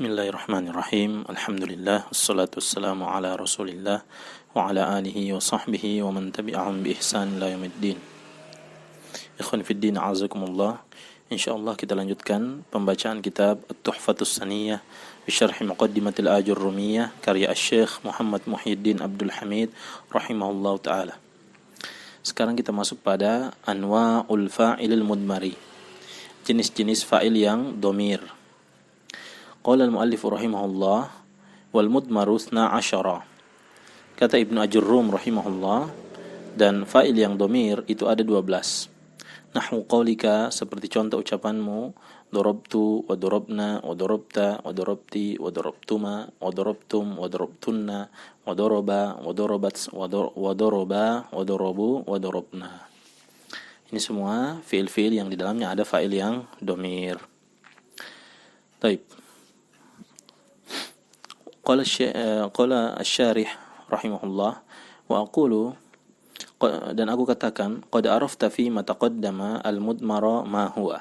Bismillahirrahmanirrahim. Alhamdulillah, wassalatu wassalamu ala Rasulillah wa ala alihi wa sahbihi wa man tabi'ahum bi ihsan ila yaumiddin. Ikhwan fiddin, a'azakumullah. Insyaallah kita lanjutkan pembacaan kitab At-Tuhfatus Saniyah bi syarh Muqaddimatil Ajurrumiyah karya Asy-Syaikh Muhammad Muhyiddin Abdul Hamid rahimahullahu taala. Sekarang kita masuk pada anwa'ul fa'ilil mudmari. Jenis-jenis fa'il yang dhamir. Qala al-muallif rahimahullah wal mudmaru 12. Kata Ibnu Ajurrum rahimahullah, dan fa'il yang dhamir itu ada 12. Nahwu qaulika, seperti contoh ucapanmu, darabtu wa darabna wa darabta wa darabti wa darabtuma wa darabtum wa darabtunna wa daraba wa darabat wa daraba wa darabu wa darabna. Ini semua fi'il-fi'il yang di dalamnya ada fa'il yang dhamir. Baik. Qala asy-syarih rahimahullah wa aqulu, dan aku katakan, qad arafta fi ma taqaddama al-mudmara ma huwa.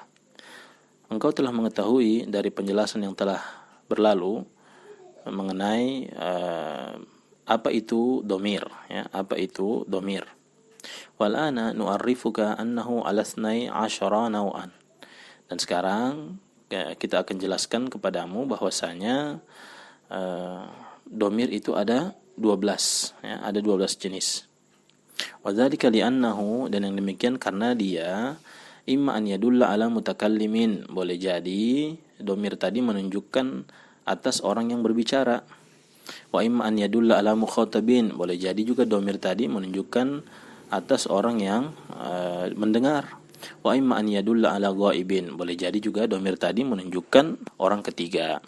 Engkau telah mengetahui dari penjelasan yang telah berlalu mengenai apa itu dhamir, ya, apa itu dhamir. Wal ana nu'arrifuka annahu ala 12 naw'an. Dan sekarang kita akan jelaskan kepadamu bahwasanya dhamir itu ada 12, ya, ada 12 jenis. Wa dzalika li'annahu, dan yang demikian karena dia imma an yadulla ala mutakallimin, boleh jadi dhamir tadi menunjukkan atas orang yang berbicara. Wa imma an yadulla ala mukhatabin, boleh jadi juga dhamir tadi menunjukkan atas orang yang mendengar. Wa imma an yadulla ala ghaibin, boleh jadi juga dhamir tadi menunjukkan orang ketiga.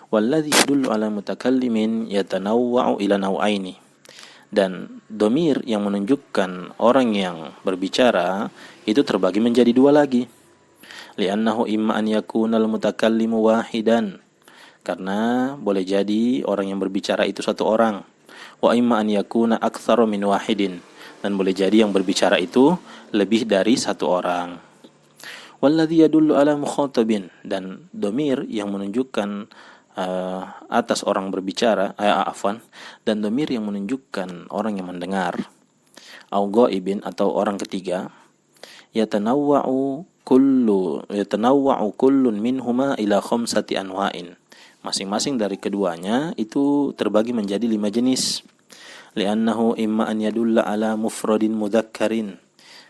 Walladzi yadullu ala mutakallimin yatanawwa'u ila naw'aini, dan dhamir yang menunjukkan orang yang berbicara itu terbagi menjadi dua lagi. Li'annahu imma an yakuna al-mutakallimu wahidan, karena boleh jadi orang yang berbicara itu satu orang. Wa imma an yakuna aktsaru min wahidin, dan boleh jadi yang berbicara itu lebih dari satu orang. Walladzi yadullu ala mukhatabin, dan dhamir yang menunjukkan atas orang berbicara, dan dhamir yang menunjukkan orang yang mendengar, au ghaibin, atau orang ketiga, yatanawwa'u kullun minhuma ila 5 anwa'in. Masing-masing dari keduanya itu terbagi menjadi 5 jenis. Li'annahu imma an yadulla ala mufradin mudzakkarin,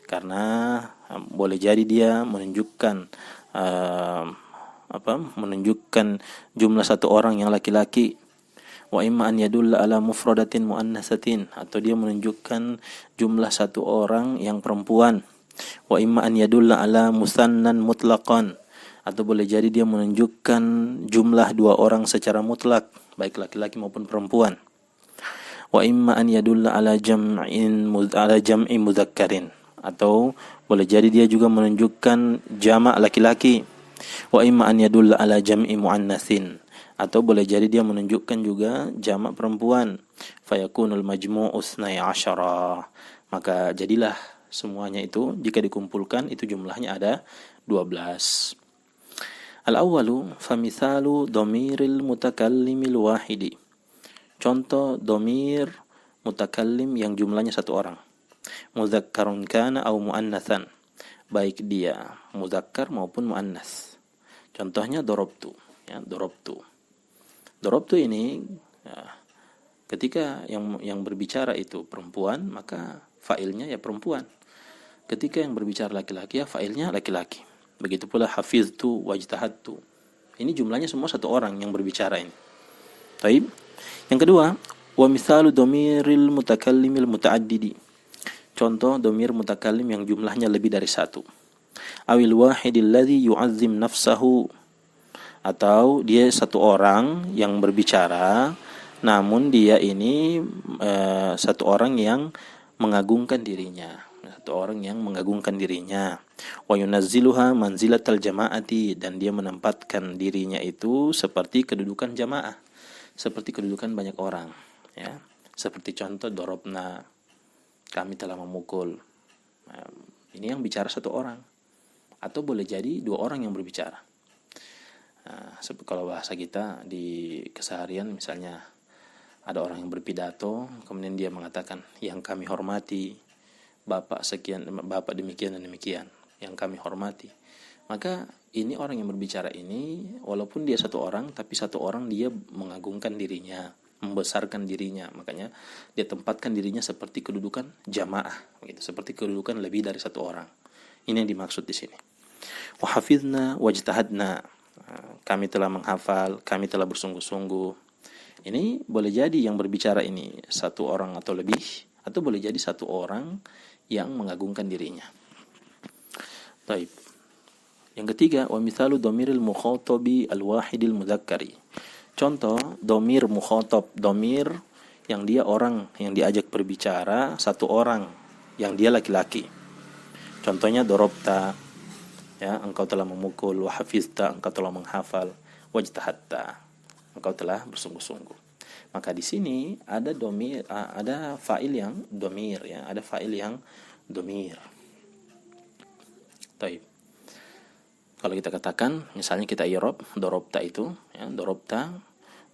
karena boleh jadi dia menunjukkan menunjukkan jumlah satu orang yang laki-laki. Wa imma an yadulla ala mufradatin muannatsatin, atau dia menunjukkan jumlah satu orang yang perempuan. Wa imma an yadulla ala musannan mutlaqan, atau boleh jadi dia menunjukkan jumlah dua orang secara mutlak, baik laki-laki maupun perempuan. Wa imma an yadulla ala jam'i mudzakkarin, atau boleh jadi dia juga menunjukkan jamak laki-laki. Wa imma an yadulla ala jam'i muannatsin, atau boleh jadi dia menunjukkan juga jamak perempuan. Fayakunul majmu'u 12, maka jadilah semuanya itu jika dikumpulkan itu jumlahnya ada 12. Al-awwalu famithalu dhamiril mutakallimil wahidi. Contoh dhamir mutakallim yang jumlahnya satu orang. Mudzakkarun kana au muannatsan, baik dia muzakkar maupun muannas. Contohnya darabtu, ya, darabtu. Darabtu ini, ya, ketika yang berbicara itu perempuan, maka fa'ilnya ya perempuan. Ketika yang berbicara laki-laki, ya fa'ilnya laki-laki. Begitu pula hafiztu wajtahadtu. Ini jumlahnya semua satu orang yang berbicara ini. Baik. Yang kedua, wa misalu dhamiril mutakallimil muta'addidi. Contoh dhamir mutakallim yang jumlahnya lebih dari satu. Awil wahidil ladzi yu'azzim nafsahu, atau dia satu orang yang berbicara namun dia ini satu orang yang mengagungkan dirinya, wa yunazziluha manzilatal jama'ati, dan dia menempatkan dirinya itu seperti kedudukan jamaah, seperti kedudukan banyak orang, ya. Seperti contoh darabna, kami telah memukul. Ini yang bicara satu orang, atau boleh jadi dua orang yang berbicara. kalau bahasa kita di keseharian, misalnya ada orang yang berpidato, kemudian dia mengatakan, yang kami hormati Bapak sekian, Bapak demikian dan demikian, yang kami hormati. Maka ini orang yang berbicara ini, walaupun dia satu orang, tapi satu orang dia mengagungkan dirinya, membesarkan dirinya. Makanya dia tempatkan dirinya seperti kedudukan jamaah, gitu, seperti kedudukan lebih dari satu orang. Ini yang dimaksud di sini. Wa hafizna wajtahadna, kami telah menghafal, kami telah bersungguh-sungguh. Ini boleh jadi yang berbicara ini satu orang atau lebih, atau boleh jadi satu orang yang mengagungkan dirinya. Baik. Yang ketiga, wa mithalu dhamiril mukhatabi al-wahidil mudzakkari. Contoh dhamir mukhatab, dhamir yang dia orang yang diajak berbicara, satu orang yang dia laki-laki. Contohnya dorobta, ya, engkau telah memukul, wa hafizta, engkau telah menghafal, wajtahatta, engkau telah bersungguh-sungguh. Maka di sini ada dhamir, ada fa'il yang dhamir, ya, ada fa'il yang dhamir. Baik. Kalau kita katakan, misalnya kita i'rab dorobta itu, ya, dorobta,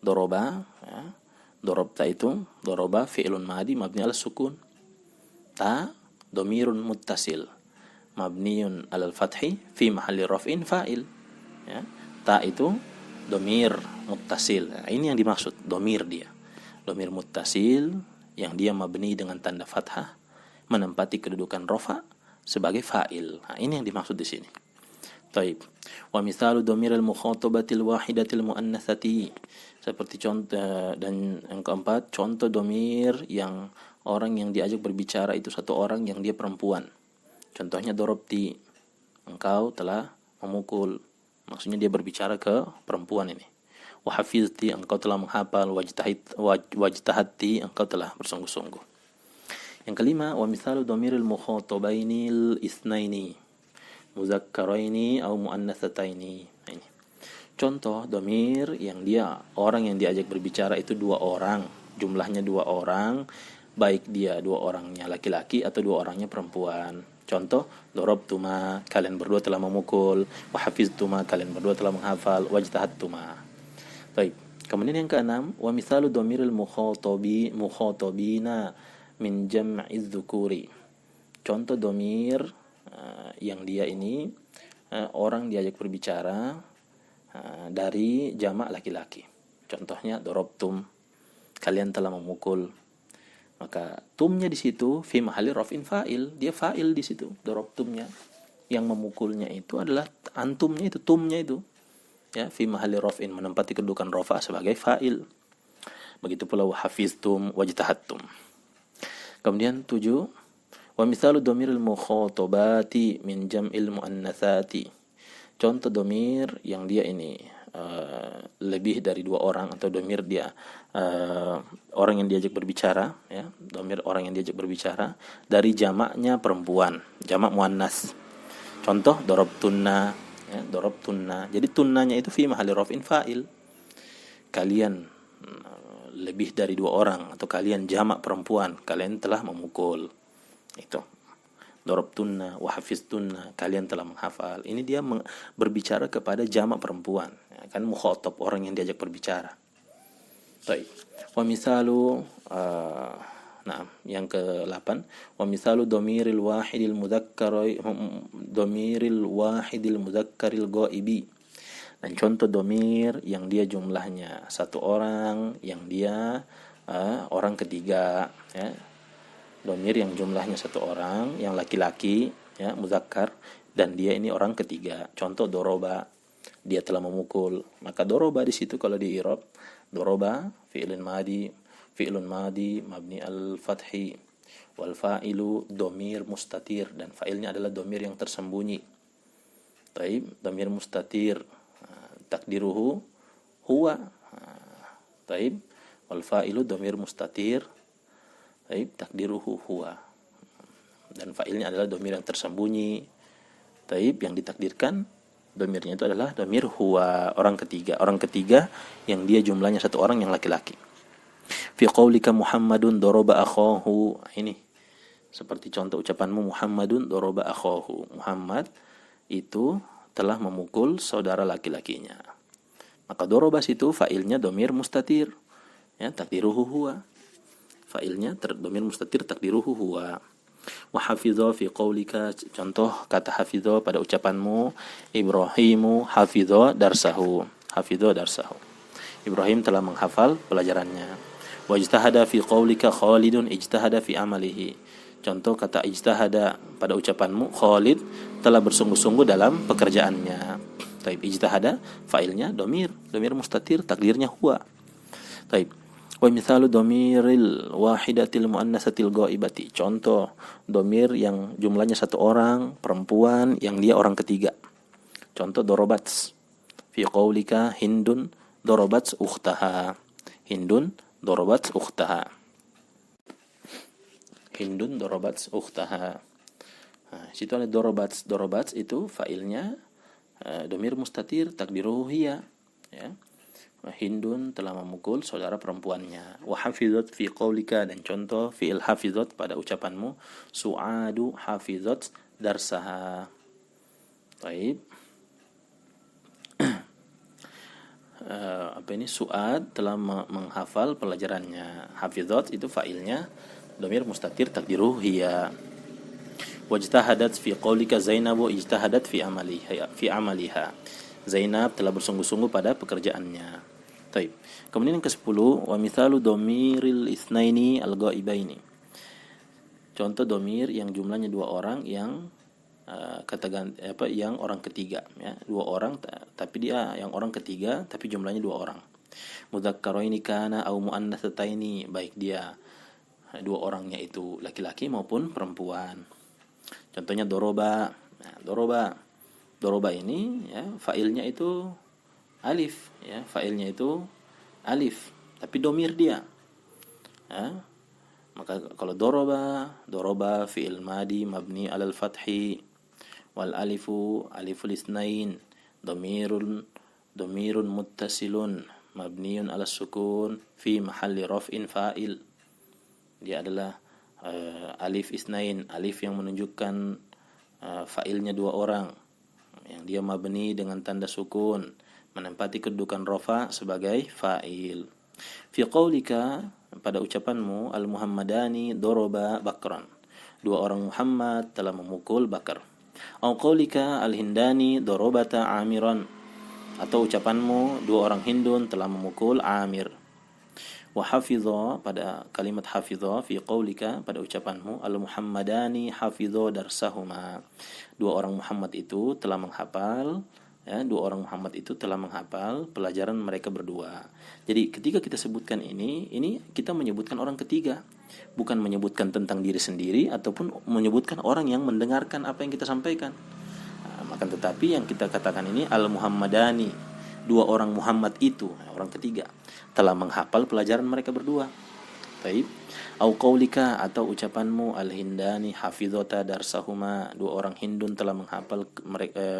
doroba, ya, dorobta itu, doroba fi'lun madi mabni ala sukun, ta dhamirun muttasil mabniun alal fathi fi mahalli raf'in fa'il, ya. Ta itu dhamir muttasil. Nah, ini yang dimaksud dhamir dia. Dhamir muttasil yang dia mabni dengan tanda fathah menempati kedudukan rafa sebagai fa'il. Nah, ini yang dimaksud di sini. Baik. Wa mithalu dhamiril mukhatabatil wahidatil muannatsati. Seperti contoh, dan yang keempat, contoh dhamir yang orang yang diajak berbicara itu satu orang yang dia perempuan. Contohnya dorobti, engkau telah memukul. Maksudnya dia berbicara ke perempuan ini. Wa hafizti, engkau telah menghafal. Wajtahadti, engkau telah bersungguh-sungguh. Yang kelima, wa mithalu dhamiril mukhatabainil itsnaini muzakkaraini au muannatsataini. Ini contoh dhamir yang dia orang yang diajak berbicara itu dua orang, jumlahnya dua orang, baik dia dua orangnya laki-laki atau dua orangnya perempuan. Contoh, dorobtuma, kalian berdua telah memukul, wa hafiztuma, kalian berdua telah menghafal, wajtahattuma. Baik. Kemudian yang keenam, wa mithalu dhamiril mukhatabina min jam'iz dzukuri. Contoh dhamir yang dia ini orang diajak berbicara dari jamak laki-laki. Contohnya dorobtum, kalian telah memukul. Maka tumnya di situ fi mahalli raf'in fa'il, dia fa'il di situ. Dorobtumnya, yang memukulnya itu adalah antumnya itu, tumnya itu, ya, fi mahalli raf'in, menempati kedudukan rafa sebagai fa'il. Begitu pula wa hafiztum wajtahattum. Kemudian 7, wa mithalu dhamiril mukhatabati min jam'il muannatsati. Contoh dhamir yang dia ini lebih dari dua orang, atau dhamir dia orang yang diajak berbicara, ya, dhamir orang yang diajak berbicara dari jamaknya perempuan, jamak muannas. Contoh dorobtunna, ya, dorobtunna. Jadi tunnanya itu fi mahalli raf'in fa'il. Kalian lebih dari dua orang, atau kalian jamak perempuan, kalian telah memukul. Itu dorobtunna wa hafiztunna, kalian telah menghafal. Ini dia berbicara kepada jamak perempuan, ya, kan mukhatab, orang yang diajak berbicara. Baik. Wa misalu yang ke-8, wa misalu dhamiril wahidil mudzakkaril ghaibi. Dan contoh dhamir yang dia jumlahnya satu orang, yang dia orang ketiga, ya. Dhamir yang jumlahnya satu orang, yang laki-laki, ya, muzakkar, dan dia ini orang ketiga. Contoh doroba, dia telah memukul. Maka doroba di situ kalau di i'rab, doroba fi'lun madi mabni al-fathi, wal fa'ilu dhamir mustatir, dan fa'ilnya adalah dhamir yang tersembunyi. Taib, dhamir mustatir, takdiruhu huwa. Taib, wal fa'ilu dhamir mustatir, taib, takdiruhu huwa, dan fa'ilnya adalah dhamir yang tersembunyi. Taib, yang ditakdirkan dhamirnya itu adalah dhamir huwa, orang ketiga yang dia jumlahnya satu orang, yang laki-laki. Fi qaulika Muhammadun doroba akhahu. Ini seperti contoh ucapanmu, Muhammadun doroba akhahu, Muhammad itu telah memukul saudara laki-lakinya. Maka doroba situ fa'ilnya domir mustatir, ya, takdiruhu huwa. Fa'ilnya domir mustatir takdiruhu huwa. Wa hafidho fi qawlika, contoh kata hafidho pada ucapanmu, Ibrahimu hafidho darsahu. Hafidho darsahu. Ibrahim telah menghafal pelajarannya. Wa ijtahada fi qawlika Khalidun ijtahada fi amalihi. Contoh kata ijtahada pada ucapanmu, Khalid telah bersungguh-sungguh dalam pekerjaannya. Taib, ijtahada fa'ilnya domir mustatir takdirnya huwa. Taib. Wa mithalu domiril wahidatil muannatsatil ghaibati. Contoh domir yang jumlahnya satu orang, perempuan yang dia orang ketiga. Contoh dorobats. Fi qaulika Hindun dorobats ukhtaha. Hindun dorobats ukhtaha. Hindun dorobats ukhtaha. Nah, situ ada dorobats. Dorobats itu fa'ilnya domir mustatir takdiruhu hiya, ya. Hindun telah memukul saudara perempuannya. Wa hafizat fi qaulika, dan contoh fi'il hafizat pada ucapanmu, Su'adu hafizat darsaha. Baik. Apa ini? Su'ad telah menghafal pelajarannya. Hafizat itu fa'ilnya domir mustatir takdiruhu hiya. Wajtahadat fi qaulika Zainabu ijtahadat fi amaliha. Zainab telah bersungguh-sungguh pada pekerjaannya. Baik. Kemudian yang ke-10, wa mithalu domiril itsnaini al-ghaibaini. Contoh domir yang jumlahnya dua orang yang yang orang ketiga, ya. Dua orang tapi dia yang orang ketiga tapi jumlahnya dua orang. Mudzakkaraini kana au muannatsaini, baik dia dua orangnya itu laki-laki maupun perempuan. Contohnya doroba. Nah, doroba ini, ya, fa'ilnya itu alif, ya, fa'ilnya itu alif, tapi domir dia. Ya. Maka kalau doroba fi'il madi mabni alal fathi wal aliful isnain domirun muttasilun mabniun ala sukun fi mahalli raf'in fa'il. Dia adalah alif isnain, alif yang menunjukkan fa'ilnya dua orang, yang dia mabni dengan tanda sukun, menempati kedudukan rafa sebagai fa'il. Fi qaulika, pada ucapanmu, al-Muhammadani doroba bakran, dua orang Muhammad telah memukul Bakar. Au qaulika al-Hindani dorobata amiran, atau ucapanmu, dua orang Hindun telah memukul Amir. Wa hafidha, pada kalimat hafidha fi qaulika, pada ucapanmu, al-Muhammadani hafidha darsahuma, dua orang Muhammad itu telah menghafal, ya, dua orang Muhammad itu telah menghafal pelajaran mereka berdua. Jadi ketika kita sebutkan ini kita menyebutkan orang ketiga, bukan menyebutkan tentang diri sendiri ataupun menyebutkan orang yang mendengarkan apa yang kita sampaikan. Maka tetapi yang kita katakan ini al-Muhammadani, dua orang Muhammad itu, orang ketiga, telah menghafal pelajaran mereka berdua. Baik. Au qaulika, atau ucapanmu, al-Hindani hafizata darsahuma, dua orang Hindun telah menghafal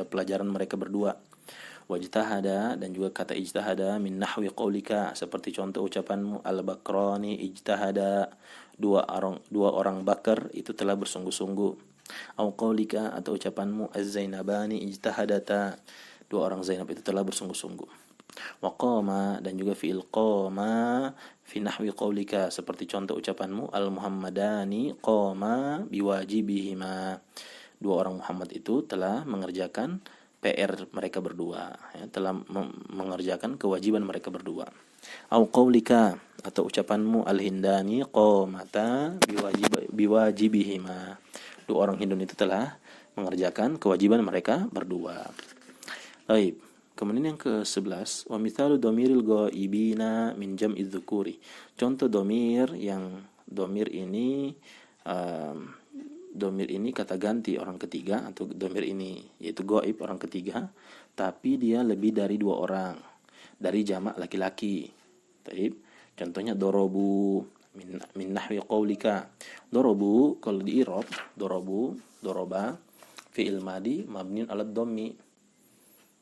pelajaran mereka berdua. Wajtahada, dan juga kata ijtahada min nahwi qaulika, seperti contoh ucapanmu, al-Bakrani ijtahada, dua orang Bakar itu telah bersungguh-sungguh. Au qaulika, atau ucapanmu, az-Zainabani ijtahadata, dua orang Zainab itu telah bersungguh-sungguh. Wa qama, dan juga fi'il qama fi nahwi qaulika, seperti contoh ucapanmu, al-Muhammadani qama biwajibihima, dua orang Muhammad itu telah mengerjakan PR mereka berdua, ya, telah mengerjakan kewajiban mereka berdua. Au qaulika, atau ucapanmu, al-Hindani qamata biwajibihima, dua orang Hindun itu telah mengerjakan kewajiban mereka berdua. Baik. Kemudian yang ke-11, wa mithalu domiril ghaibina min jam'i dzukuri. Contoh domir ini kata ganti orang ketiga, atau domir ini yaitu ghaib orang ketiga, tapi dia lebih dari dua orang, dari jamak laki-laki. Baik. Contohnya dorobu min nahwi qaulika. Dorobu kalau di i'rab, doroba fi'il madi mabniun 'ala dhammi.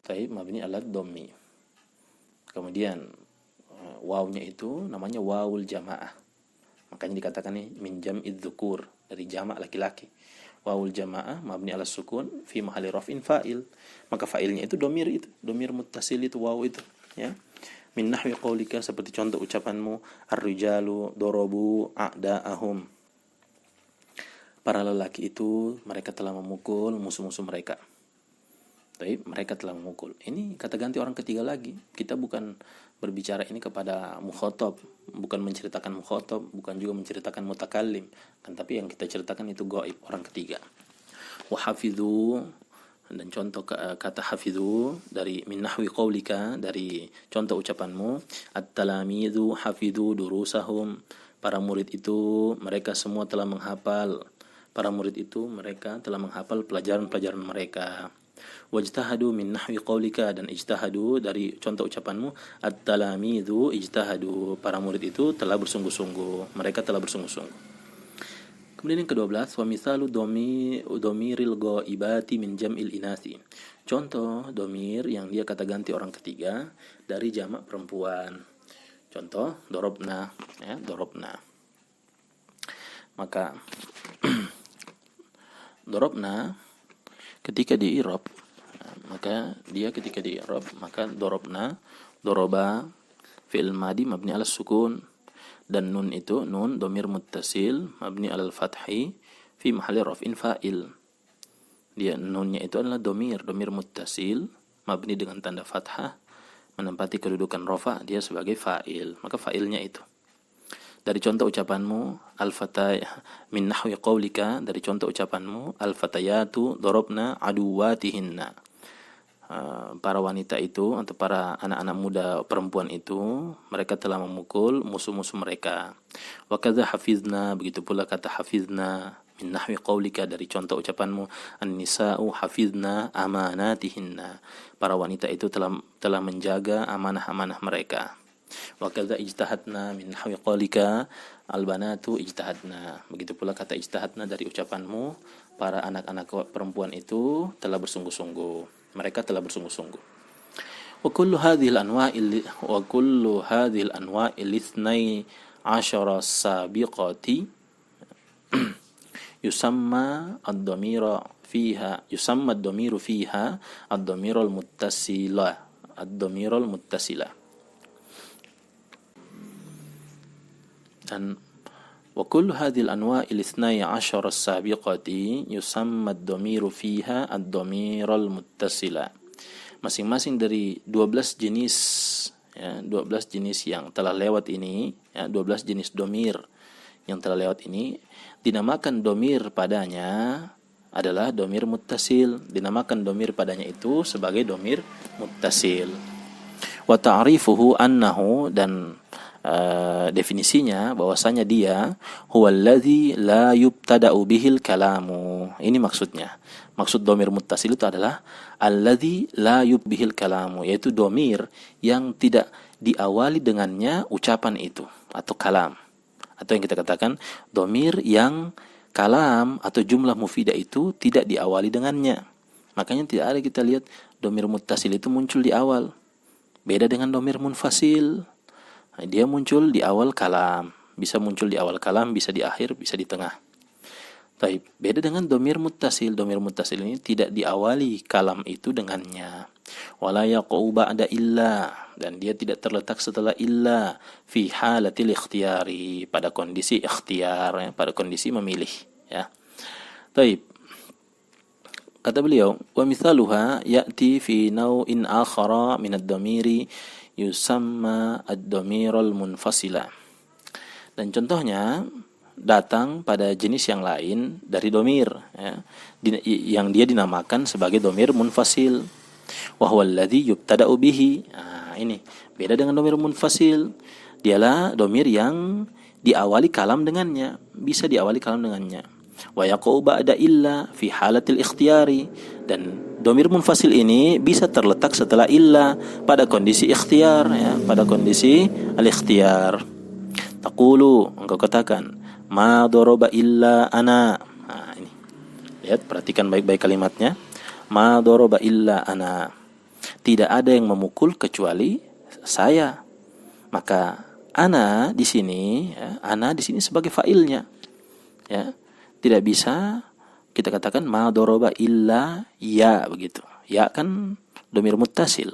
Taib, mabni alat dhammi. Kemudian wawnya itu namanya wawul jamaah. Makanya dikatakan nih min jam'i dzukur, dari jamak laki-laki. Wawul jamaah mabni ala sukun fi mahalli raf'in fa'il. Maka fa'ilnya itu domir muttasil itu waw itu. ya. Min nahwi qaulika, seperti contoh ucapanmu, ar-rijalu dorobu a'da'ahum, para lelaki itu mereka telah memukul musuh-musuh mereka. Baik, mereka telah memukul. Ini kata ganti orang ketiga lagi. Kita bukan berbicara ini kepada mukhatab, bukan menceritakan mukhatab, bukan juga menceritakan mutakallim, kan, tapi yang kita ceritakan itu gaib, orang ketiga. Wa hafidhu, dan contoh kata hafidhu dari min nahwi qaulika, dari contoh ucapanmu, at-talamidhu hafidhu durusahum, para murid itu mereka semua telah menghafal, para murid itu mereka telah menghafal pelajaran-pelajaran mereka. Wajtahadu min nahwi qaulika, dan ijtahadu dari contoh ucapanmu, at-talamidhu ijtahadu, para murid itu telah bersungguh-sungguh, mereka telah bersungguh-sungguh. Kemudian yang ke-12, wa mithalu domiril ghaibati min jam'il inasi, contoh domir yang dia kata ganti orang ketiga dari jamak perempuan. Contoh dorobna, ya, dorobna. Maka dorobna ketika di i'rab, maka dia ketika di i'rab, maka dorobna, doroba fi'il madi mabni ala sukun, dan nun itu nun domir muttasil mabni alal fathi fi mahalli raf'in fa'il. Dia nunnya itu adalah domir muttasil mabni dengan tanda fathah menempati kedudukan rafa, dia sebagai fa'il, maka fa'ilnya itu. Dari contoh ucapanmu al-fataya min nahwi qaulika, dari contoh ucapanmu al-fatayatu darabna aduwatihinna, para wanita itu atau para anak-anak muda perempuan itu mereka telah memukul musuh-musuh mereka. Wa kadza hafizna, begitu pula kata hafizna min nahwi qaulika, dari contoh ucapanmu an-nisa'u hafizna amanatihinna, para wanita itu telah menjaga amanah-amanah mereka. Wa kadza ijtahadna min nahwi qaulika al-banatu ijtahadna, begitu pula kata ijtahadna dari ucapanmu, para anak-anak perempuan itu telah bersungguh-sungguh, mereka telah bersungguh-sungguh. Wa kullu hadhil anwa'il ithnai asyara sabiqati yusamma ad-dhamiru fiha ad-dhamirul muttasila. Dan wa kullu hadhil anwa'il ithnai asyara sabiqati yusamma ad-dhamiru fiha ad-dhamirul muttasila. Masing-masing dari 12 jenis, ya, 12 jenis yang telah lewat ini, ya, 12 jenis domir yang telah lewat ini dinamakan domir padanya adalah domir muttasil, dinamakan domir padanya itu sebagai domir muttasil. Wa ta'rifuhu annahu, dan definisinya bahwasanya dia huwallazi la yubtada'u bihil kalamu. Ini maksudnya. Maksud domir muttasil itu adalah allazi la yubtada'u bihil kalamu, yaitu domir yang tidak diawali dengannya ucapan itu atau kalam, atau yang kita katakan domir yang kalam atau jumlah mufidah itu tidak diawali dengannya. Makanya tidak ada kita lihat domir muttasil itu muncul di awal. Beda dengan domir munfasil. Dia muncul di awal kalam, bisa muncul di awal kalam, bisa di akhir, bisa di tengah. Baik, beda dengan domir muttasil. Domir muttasil ini tidak diawali kalam itu dengannya. Wala yaqa'u ba'da illa, dan dia tidak terletak setelah illa fi halatil ikhtiyari, pada kondisi ikhtiar, ya, pada kondisi memilih, ya. Baik. Kata beliau, wa mithaluha ya'ti fi naw'in akhara min ad-dhamiri yusamma ad-dhamirul munfasila. Dan contohnya datang pada jenis yang lain dari domir, ya, yang dia dinamakan sebagai domir munfasil. Wa huwa alladhi yubtada'u bihi. Nah, ini beda dengan domir munfasil. Dialah domir yang diawali kalam dengannya, bisa diawali kalam dengannya. Wa yaqa'u ba'da illa fi halatil ikhtiyari, dan domir munfasil ini bisa terletak setelah illa pada kondisi ikhtiar, ya, pada kondisi al-ikhtiyar. Taqulu, engkau katakan, ma daraba illa ana. Nah, ini. Lihat, perhatikan baik-baik kalimatnya. Ma daraba illa ana. Tidak ada yang memukul kecuali saya. Maka ana di sini, ya, ana di sini sebagai fa'ilnya. Ya. Tidak bisa kita katakan ma daraba illa ya, begitu. Ya kan domir muttasil.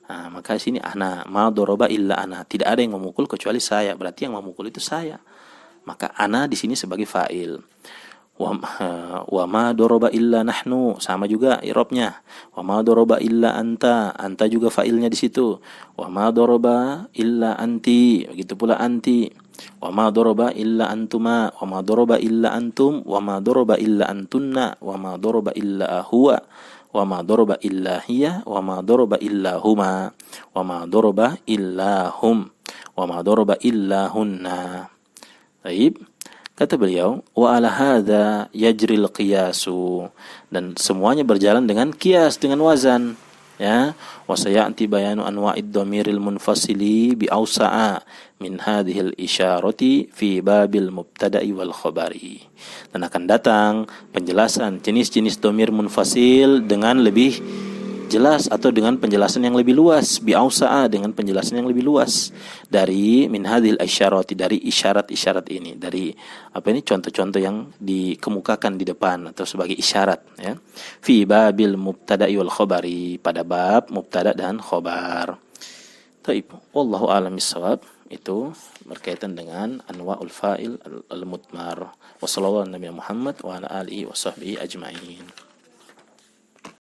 Nah, maka sini ana, ma doroba illa ana, tidak ada yang memukul kecuali saya, berarti yang memukul itu saya. Maka ana di sini sebagai fa'il. Wa ma doroba illa nahnu, sama juga i'rabnya. Wa ma doroba illa anta, anta juga fa'ilnya di situ. Wa ma doroba illa anti, begitu pula anti. Wa ma doroba illa antuma, wa ma doroba illa antum, wa ma doroba illa antunna, wa ma doroba illa huwa, wa ma doroba illa hiya, wa ma doroba illa huma, wa ma doroba illa hum, wa ma doroba illa hunna. Baik. Kata beliau, wa ala hadza yajril qiyasu, dan semuanya berjalan dengan qiyas, dengan wazan, ya. Wa sayati bayanu anwa'id dhamiril munfasili bi awsa'a min hadhil isyarati fi babil mubtada'i wal khabari. Dan akan datang penjelasan jenis-jenis dhamir munfasil dengan lebih jelas atau dengan penjelasan yang lebih luas, bi awsa'a, dengan penjelasan yang lebih luas dari min hadhil isyarati, dari isyarat-isyarat ini, dari contoh-contoh yang dikemukakan di depan atau sebagai isyarat, ya. Fi babil mubtada'i wal khabari, pada bab mubtada dan khabar. Taib, wallahu a'lam bissawab. Itu berkaitan dengan anwa'ul fa'il al-mudmar. Wassallallahu ala nabiyina Muhammad wa ala alihi wa sahbihi ajma'in.